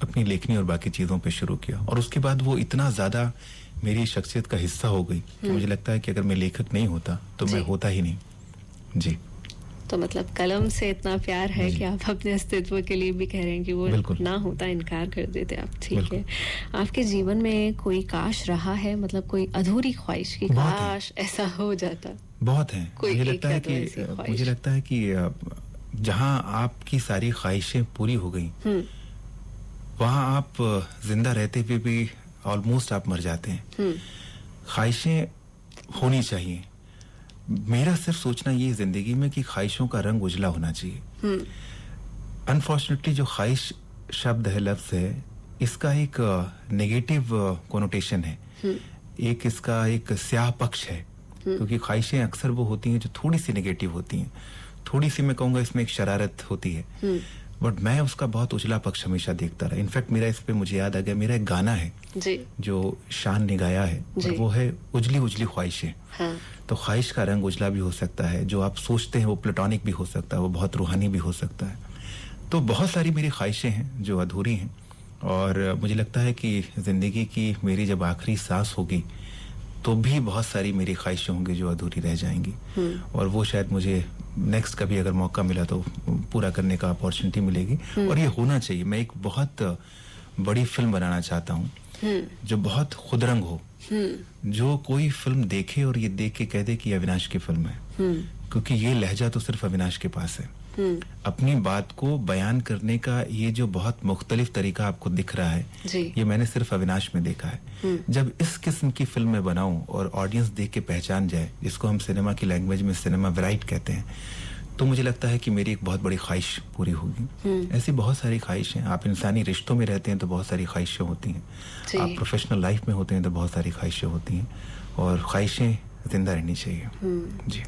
अपनी लेखनी और बाकी चीजों पे शुरू किया, और उसके बाद वो इतना ज्यादा मेरी शख्सियत का हिस्सा हो गई कि मुझे लगता है कि अगर मैं लेखक नहीं होता तो मैं होता ही नहीं। जी।
तो मतलब कलम से इतना प्यार है कि आप अपने अस्तित्व के लिए भी कह रहे हैं कि वो ना होता इनकार कर देते आप। ठीक है। आपके जीवन में कोई काश रहा है, मतलब कोई अधूरी ख्वाहिश की काश ऐसा हो जाता?
बहुत है। मुझे लगता है कि जहां आपकी सारी ख्वाहिशें पूरी हो गई वहां आप जिंदा रहते हुए भी ऑलमोस्ट आप मर जाते हैं। ख्वाहिशें होनी चाहिए। मेरा सिर्फ सोचना ये जिंदगी में कि ख्वाहिशों का रंग उजला होना चाहिए। अनफॉर्चुनेटली जो ख्वाहिश शब्द है, लफ्ज है, इसका एक नेगेटिव कोनोटेशन है, एक इसका एक स्याह पक्ष है, क्योंकि ख्वाहिशें अक्सर वो होती हैं जो थोड़ी सी नेगेटिव होती हैं, थोड़ी सी मैं कहूंगा इसमें एक शरारत होती है, बट मैं उसका बहुत उजला पक्ष हमेशा देखता रहा। इनफैक्ट मेरा इस पे मुझे याद आ गया, मेरा एक गाना है जो शान ने गाया है और वो है उजली उजली ख्वाहिशें। तो ख्वाहिश का रंग उजला भी हो सकता है, जो आप सोचते हैं वो प्लेटोनिक भी हो सकता है, वो बहुत रूहानी भी हो सकता है। तो बहुत सारी मेरी ख्वाहिशें हैं जो अधूरी हैं, और मुझे लगता है कि जिंदगी की मेरी जब आखिरी सांस होगी तो भी बहुत सारी मेरी ख्वाहिशें होंगी जो अधूरी रह जाएंगी, और वो शायद मुझे नेक्स्ट कभी अगर मौका मिला तो पूरा करने का अपॉर्चुनिटी मिलेगी। और ये होना चाहिए। मैं एक बहुत बड़ी फिल्म बनाना चाहता हूँ जो बहुत खुदरंग हो, जो कोई फिल्म देखे और ये देख के कह दे कि अविनाश की फिल्म है, क्योंकि ये लहजा तो सिर्फ अविनाश के पास है। अपनी बात को बयान करने का ये जो बहुत मुख्तलिफ तरीका आपको दिख रहा है, ये मैंने सिर्फ अविनाश में देखा है। जब इस किस्म की फिल्म में बनाऊं और ऑडियंस देख के पहचान जाए, जिसको हम सिनेमा की लैंग्वेज में सिनेमा वेराइट कहते हैं, तो मुझे लगता है कि मेरी एक बहुत बड़ी ख्वाहिश पूरी होगी। ऐसी बहुत सारी ख्वाहिशें, आप इंसानी रिश्तों में रहते हैं तो बहुत सारी ख्वाहिशें होती हैं, आप प्रोफेशनल लाइफ में होते हैं तो बहुत सारी ख्वाहिशें होती हैं, और ख्वाहिशें जिंदा रहनी चाहिए। जी।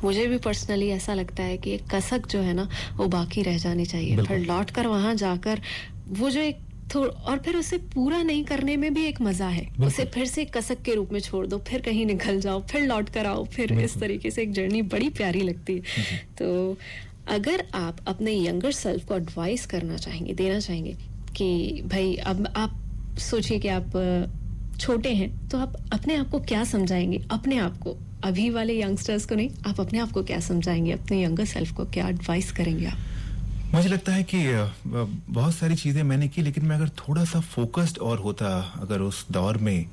मुझे भी पर्सनली ऐसा लगता है कि एक कसक जो है ना वो बाकी रह जानी चाहिए, फिर लौट कर वहां जाकर वो जो एक और फिर उसे पूरा नहीं करने में भी एक मजा है। उसे फिर से कसक के रूप में छोड़ दो, फिर कहीं निकल जाओ, फिर लौट कर आओ, फिर इस तरीके से एक जर्नी बड़ी प्यारी लगती है। तो अगर आप अपने यंगर सेल्फ को एडवाइस करना चाहेंगे, देना चाहेंगे कि भाई अब आप सोचिए कि आप छोटे हैं, तो आप अपने आप को क्या समझाएंगे? अपने आप को, अभी वाले यंगस्टर्स को नहीं, आप अपने आप को क्या समझाएंगे? अपने यंगर सेल्फ को क्या एडवाइस करेंगे आप?
मुझे लगता है कि बहुत सारी चीजें मैंने की, लेकिन मैं अगर थोड़ा सा फोकस्ड और होता अगर उस दौर में,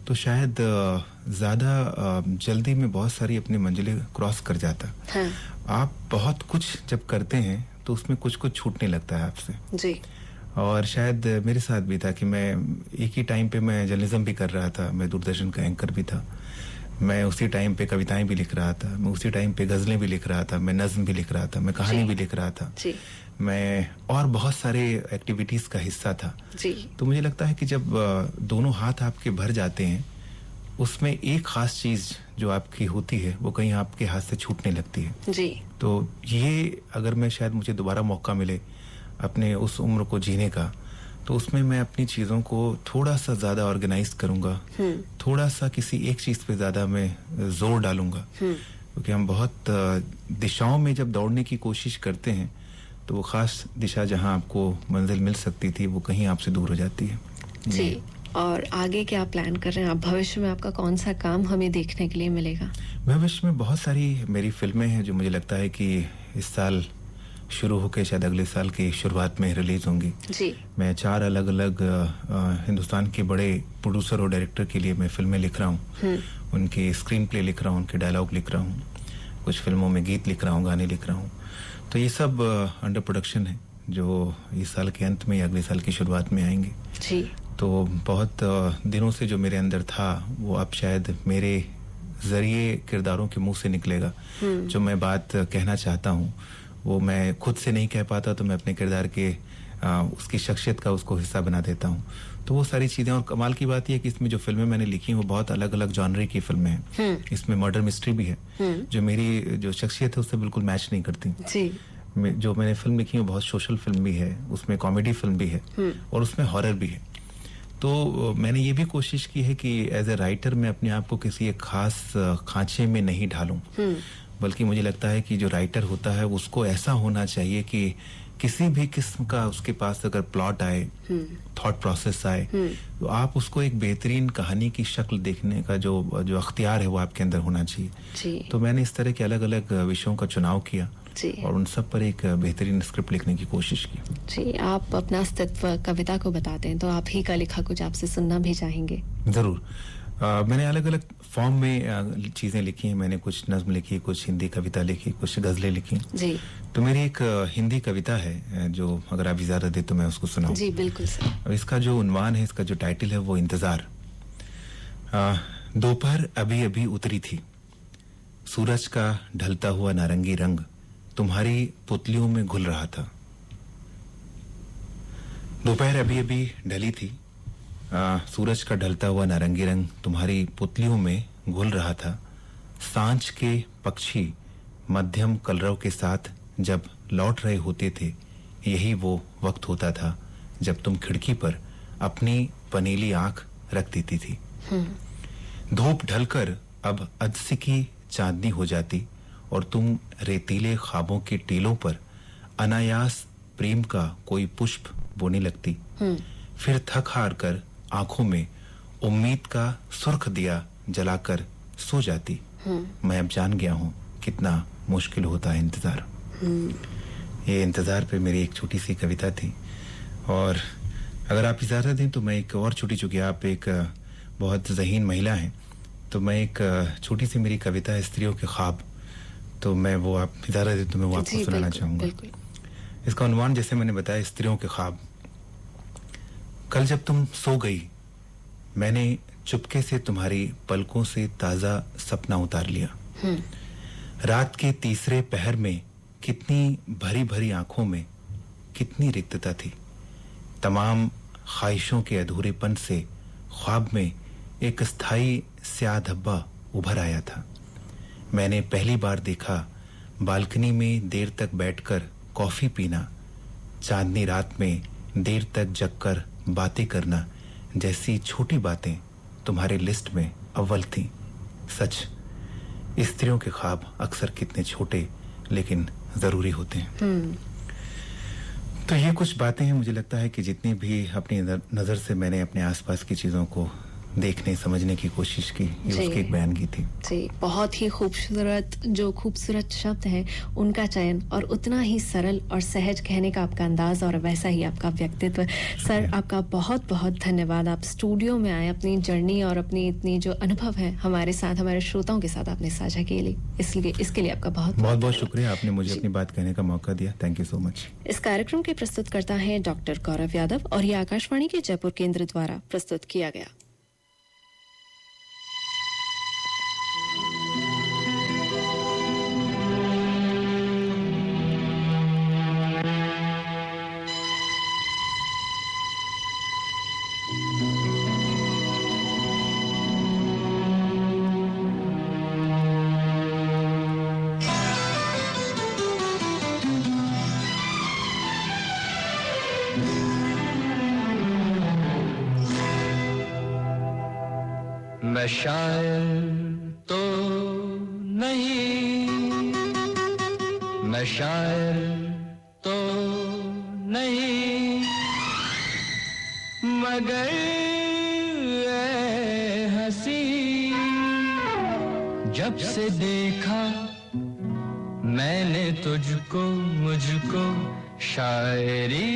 तो शायद ज्यादा जल्दी में बहुत सारी अपनी मंजिलें क्रॉस कर जाता। आप बहुत कुछ जब करते हैं तो उसमें कुछ कुछ छूटने लगता है आपसे।
जी।
और शायद मेरे साथ भी था कि मैं एक ही टाइम पे मैं जर्नलिज्म भी कर रहा था, मैं दूरदर्शन का एंकर भी था, मैं उसी टाइम पे कविताएं भी लिख रहा था, मैं उसी टाइम पे गजलें भी लिख रहा था, मैं नज्म भी लिख रहा था, मैं कहानी भी लिख रहा था, मैं और बहुत सारे एक्टिविटीज का हिस्सा था। तो मुझे लगता है कि जब दोनों हाथ आपके भर जाते हैं, उसमें एक खास चीज जो आपकी होती है वो कहीं आपके हाथ से छूटने लगती है। तो ये अगर मैं शायद मुझे दोबारा मौका मिले अपने उस उम्र को जीने का, तो उसमें मैं अपनी चीज़ों को थोड़ा सा ज़्यादा ऑर्गेनाइज करूँगा, थोड़ा सा किसी एक चीज़ पे ज़्यादा मैं जोर डालूंगा, क्योंकि हम बहुत दिशाओं में जब दौड़ने की कोशिश करते हैं तो वो ख़ास दिशा जहाँ आपको मंजिल मिल सकती थी वो कहीं आपसे दूर हो जाती है।
जी। और आगे क्या प्लान कर रहे हैं आप? भविष्य में आपका कौन सा काम हमें देखने के लिए मिलेगा?
भविष्य में बहुत सारी मेरी फिल्में हैं जो मुझे लगता है कि इस साल शुरू होकर शायद अगले साल की शुरुआत में रिलीज होंगी।
जी।
मैं 4 अलग अलग हिंदुस्तान के बड़े प्रोड्यूसर और डायरेक्टर के लिए मैं फिल्में लिख रहा हूँ, उनके स्क्रीन प्ले लिख रहा हूँ, उनके डायलॉग लिख रहा हूँ, कुछ फिल्मों में गीत लिख रहा हूँ, गाने लिख रहा हूँ। तो ये सब अंडर प्रोडक्शन है जो इस साल के अंत में या अगले साल की शुरुआत में आएंगे।
जी।
तो बहुत दिनों से जो मेरे अंदर था वो अब शायद मेरे जरिए किरदारों के मुंह से निकलेगा। जो मैं बात कहना चाहता हूँ वो मैं खुद से नहीं कह पाता तो मैं अपने किरदार के उसकी शख्सियत का उसको हिस्सा बना देता हूँ। तो वो सारी चीज़ें, और कमाल की बात यह है कि इसमें जो फिल्में मैंने लिखी वो बहुत अलग अलग जॉनरे की फिल्में हैं। इसमें मर्डर मिस्ट्री भी है जो मेरी जो शख्सियत है उससे बिल्कुल मैच नहीं करती।
जी।
जो मैंने फिल्म लिखी है बहुत सोशल फिल्म भी है, उसमें कॉमेडी फिल्म भी है और उसमें हॉरर भी है। तो मैंने ये भी कोशिश की है कि एज ए राइटर मैं अपने आप को किसी एक खास खांचे में नहीं ढालूं, बल्कि मुझे लगता है कि जो राइटर होता है उसको ऐसा होना चाहिए कि किसी भी किस्म का उसके पास अगर प्लॉट आए, थॉट प्रोसेस आए, तो आप उसको एक बेहतरीन कहानी की शक्ल देखने का जो अख्तियार है वो आपके अंदर होना चाहिए।
जी।
तो मैंने इस तरह के अलग अलग विषयों का चुनाव किया और उन सब पर एक बेहतरीन स्क्रिप्ट लिखने की कोशिश की।
जी। आप अपना अस्तित्व कविता को बताते हैं तो आप ही का लिखा कुछ आपसे सुनना भी चाहेंगे।
जरूर। मैंने अलग अलग फॉर्म में चीजें लिखी हैं। मैंने कुछ नज्म लिखी, कुछ हिंदी कविता लिखी, कुछ गजलें लिखी।
जी।
तो मेरी एक हिंदी कविता है जो अगर आप इजाजत दे तो मैं उसको सुनाऊं।
जी बिल्कुल सर।
और इसका जो उन्वान है, इसका जो टाइटल है वो इंतजार। दोपहर अभी अभी उतरी थी, सूरज का ढलता हुआ नारंगी रंग तुम्हारी पुतलियों में घुल रहा था। दोपहर अभी अभी ढली थी, सूरज का ढलता हुआ नारंगी रंग तुम्हारी पुतलियों में घुल रहा था। सांझ के पक्षी मध्यम कलरव के साथ जब लौट रहे होते थे, यही वो वक्त होता था जब तुम खिड़की पर अपनी पनीली आंख रख देती थी। धूप ढलकर अब अदसी की चांदनी हो जाती और तुम रेतीले ख्वाबों के टीलों पर अनायास प्रेम का कोई पुष्प बोने लगती। फिर थक हार कर आंखों में उम्मीद का सुर्ख दिया जलाकर सो जाती। मैं अब जान गया हूँ कितना मुश्किल होता है इंतजार। ये इंतजार पे मेरी एक छोटी सी कविता थी। और अगर आप इजाजत दें तो मैं एक और छोटी, चूंकि आप एक बहुत ज़हीन महिला हैं, तो मैं एक छोटी सी मेरी कविता है स्त्रियों के ख्वाब, तो मैं वो आप इजाजत दें तो मैं वो आपको सुनाना चाहूंगा। इसका उन्वान जैसे मैंने बताया, स्त्रियों के ख्वाब। कल जब तुम सो गई, मैंने चुपके से तुम्हारी पलकों से ताजा सपना उतार लिया। रात के तीसरे पहर में कितनी भरी भरी आंखों में कितनी रिक्तता थी। तमाम ख्वाहिशों के अधूरेपन से ख्वाब में एक स्थायी स्याह धब्बा उभर आया था। मैंने पहली बार देखा बालकनी में देर तक बैठकर कॉफी पीना, चांदनी रात में देर तक जगकर बातें करना जैसी छोटी बातें तुम्हारे लिस्ट में अव्वल थी। सच, स्त्रियों के ख्वाब अक्सर कितने छोटे लेकिन जरूरी होते हैं। तो ये कुछ बातें हैं, मुझे लगता है कि जितनी भी अपनी नजर से मैंने अपने आसपास की चीजों को देखने समझने की कोशिश की, ये उसकी एक बयानगी थी।
जी, बहुत ही खूबसूरत, जो खूबसूरत शब्द हैं उनका चयन और उतना ही सरल और सहज कहने का आपका अंदाज और वैसा ही आपका व्यक्तित्व। सर, आपका बहुत बहुत धन्यवाद। आप स्टूडियो में आए, अपनी जर्नी और अपनी इतनी जो अनुभव है हमारे साथ, हमारे श्रोताओं के साथ आपने साझा किए, इसलिए इसके लिए आपका बहुत
बहुत शुक्रिया। आपने मुझे अपनी बात कहने का मौका दिया। Thank you so much.
इस कार्यक्रम के प्रस्तुतकर्ता हैं डॉक्टर गौरव यादव और ये आकाशवाणी के जयपुर केंद्र द्वारा प्रस्तुत किया गया।
मैं शायर तो नहीं, मैं शायर तो नहीं, मगर ऐ हंसी, जब से देखा मैंने तुझको, मुझको शायरी